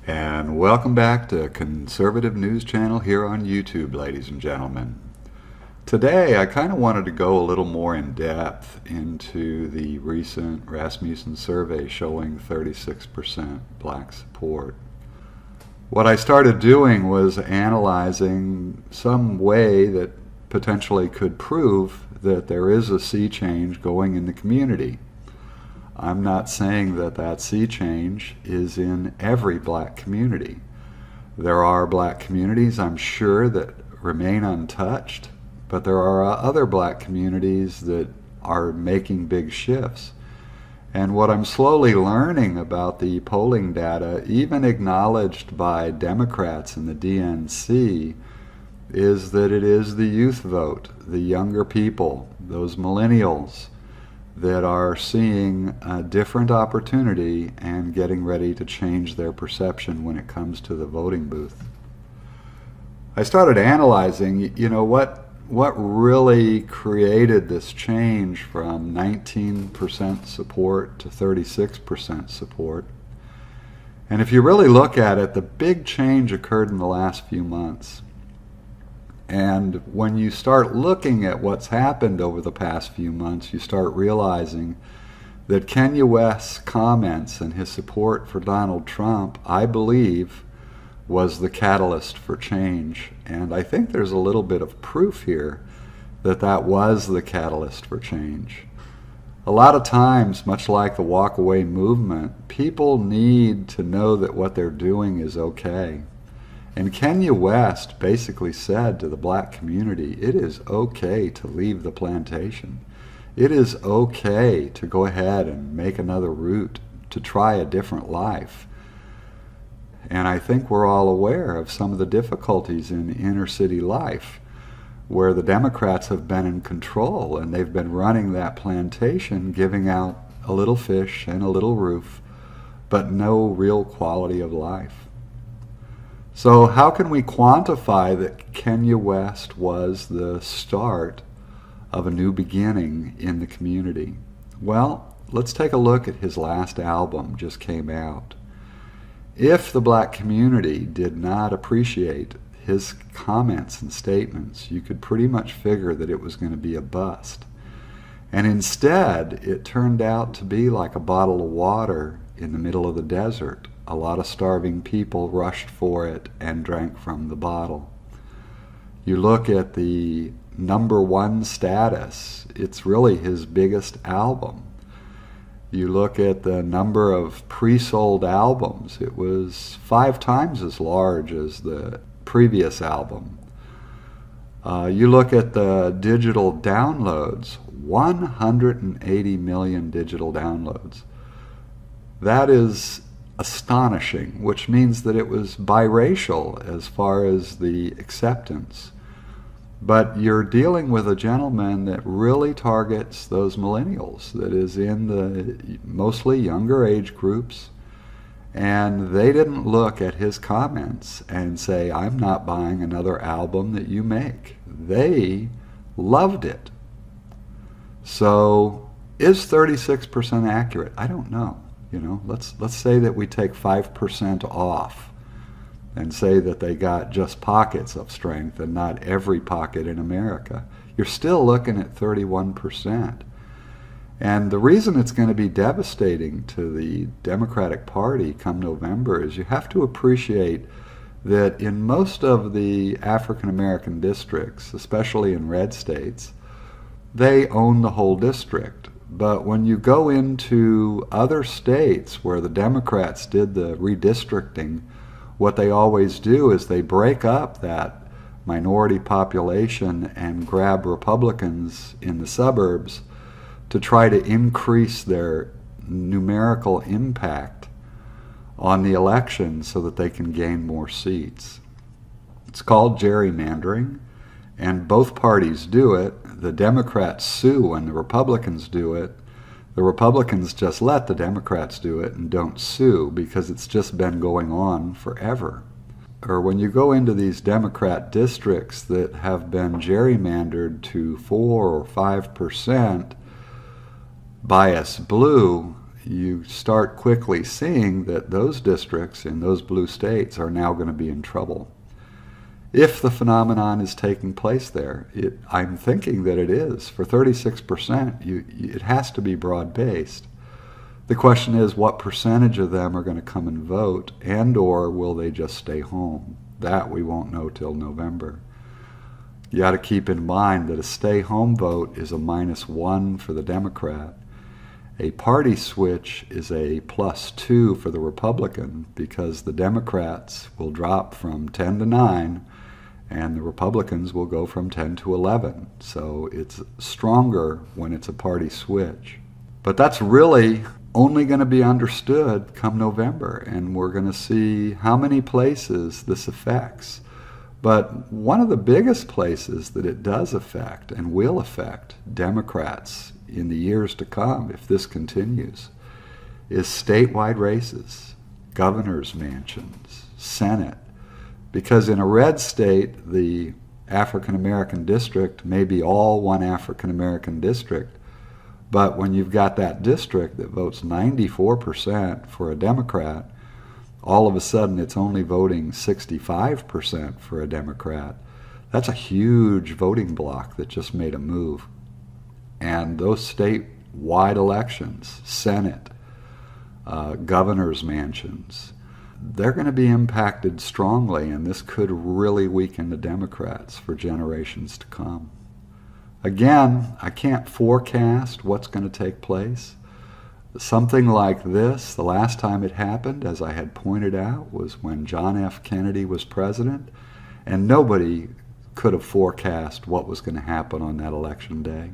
And welcome back to Conservative News Channel here on YouTube, ladies and gentlemen. Today, I kind of wanted to go a little more in depth into the recent Rasmussen survey showing 36% black support. What I started doing was analyzing some way that potentially could prove that there is a sea change going in the community. I'm not saying that that sea change is in every black community. There are black communities, I'm sure, that remain untouched, but there are other black communities that are making big shifts. And what I'm slowly learning about the polling data, even acknowledged by Democrats in the DNC, is that it is the youth vote, the younger people, those millennials, that are seeing a different opportunity and getting ready to change their perception when it comes to the voting booth. I started analyzing, what really created this change from 19% support to 36% support. And if you really look at it, the big change occurred in the last few months. And when you start looking at what's happened over the past few months, you start realizing that Kanye West's comments and his support for Donald Trump, I believe, was the catalyst for change. And I think there's a little bit of proof here that that was the catalyst for change. A lot of times, much like the walk-away movement, people need to know that what they're doing is okay. And Kanye West basically said to the black community, it is okay to leave the plantation. It is okay to go ahead and make another route, to try a different life. And I think we're all aware of some of the difficulties in inner city life, where the Democrats have been in control and they've been running that plantation, giving out a little fish and a little roof, but no real quality of life. So how can we quantify that Kanye West was the start of a new beginning in the community? Well, let's take a look at his last album, just came out. If the black community did not appreciate his comments and statements, you could pretty much figure that it was going to be a bust. And instead, it turned out to be like a bottle of water in the middle of the desert. A lot of starving people rushed for it and drank from the bottle. You look at the #1 status, it's really his biggest album. You look at the number of pre-sold albums, it was 5 times as large as the previous album. You look at the digital downloads, 180 million digital downloads. That is astonishing, which means that it was biracial as far as the acceptance. But you're dealing with a gentleman that really targets those millennials, that is in the mostly younger age groups, and they didn't look at his comments and say, I'm not buying another album that you make. They loved it. So is 36% accurate? I don't know. Let's say that we take 5% off and say that they got just pockets of strength and not every pocket in America. You're still looking at 31%. And the reason it's going to be devastating to the Democratic Party come November is you have to appreciate that in most of the African American districts, especially in red states, they own the whole district. But when you go into other states where the Democrats did the redistricting, what they always do is they break up that minority population and grab Republicans in the suburbs to try to increase their numerical impact on the election so that they can gain more seats. It's called gerrymandering, and both parties do it. The Democrats sue when the Republicans do it. The Republicans just let the Democrats do it and don't sue because it's just been going on forever. Or when you go into these Democrat districts that have been gerrymandered to 4 or 5% bias blue, you start quickly seeing that those districts in those blue states are now going to be in trouble. If the phenomenon is taking place there, I'm thinking that it is. For 36%, it has to be broad-based. The question is, what percentage of them are going to come and vote, and or will they just stay home? That we won't know till November. You got to keep in mind that a stay-home vote is a -1 for the Democrat. A party switch is a +2 for the Republican, because the Democrats will drop from 10 to 9, and the Republicans will go from 10 to 11. So it's stronger when it's a party switch. But that's really only going to be understood come November, and we're going to see how many places this affects. But one of the biggest places that it does affect and will affect Democrats in the years to come, if this continues, is statewide races, governor's mansions, Senate. Because in a red state, the African American district may be all one African American district, but when you've got that district that votes 94% for a Democrat, all of a sudden it's only voting 65% for a Democrat. That's a huge voting bloc that just made a move. And those statewide elections, Senate, governor's mansions, they're going to be impacted strongly, and this could really weaken the Democrats for generations to come. Again, I can't forecast what's going to take place. Something like this, the last time it happened, as I had pointed out, was when John F. Kennedy was president, and nobody could have forecast what was going to happen on that election day.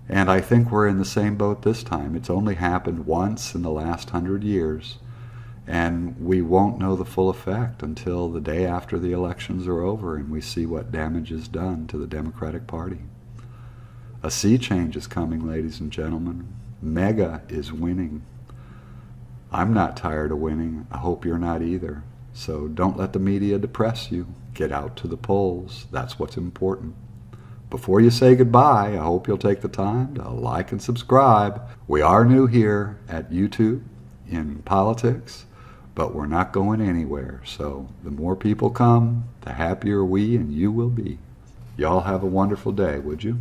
And I think we're in the same boat this time. It's only happened once in the last 100 years, and we won't know the full effect until the day after the elections are over and we see what damage is done to the Democratic Party. A sea change is coming, ladies and gentlemen. MAGA is winning. I'm not tired of winning. I hope you're not either. So don't let the media depress you. Get out to the polls. That's what's important. Before you say goodbye, I hope you'll take the time to like and subscribe. We are new here at YouTube in politics, but we're not going anywhere. So the more people come, the happier we and you will be. Y'all have a wonderful day, would you?